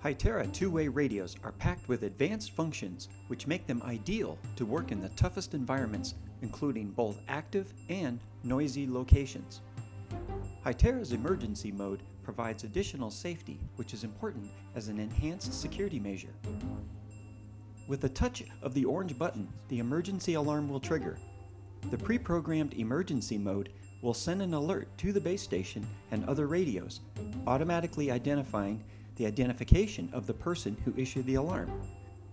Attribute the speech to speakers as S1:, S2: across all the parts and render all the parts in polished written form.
S1: Hytera two-way radios are packed with advanced functions which make them ideal to work in the toughest environments, including both active and noisy locations. Hytera's emergency mode provides additional safety, which is important as an enhanced security measure. With the touch of the orange button, the emergency alarm will trigger. The pre-programmed emergency mode will send an alert to the base station and other radios, automatically identifying the identification of the person who issued the alarm,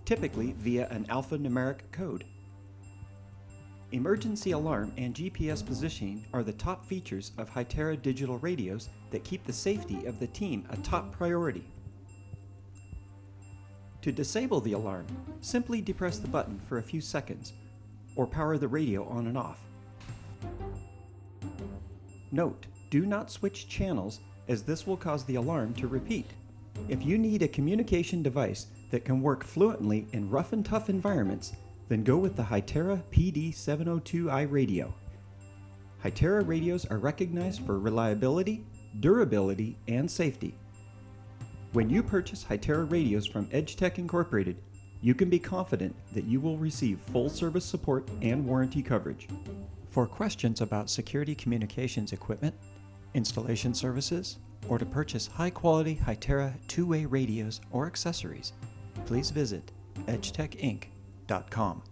S1: typically via an alpha-numeric code. Emergency alarm and GPS positioning are the top features of Hytera digital radios that keep the safety of the team a top priority. To disable the alarm, simply depress the button for a few seconds or power the radio on and off. Note, do not switch channels as this will cause the alarm to repeat. If you need a communication device that can work fluently in rough and tough environments, then go with the Hytera PD782i radio. Hytera radios are recognized for reliability, durability, and safety. When you purchase Hytera radios from EdgeTech Incorporated, you can be confident that you will receive full service support and warranty coverage. For questions about security communications equipment, installation services, or to purchase high-quality Hytera two-way radios or accessories, please visit EdgeTechinc.com.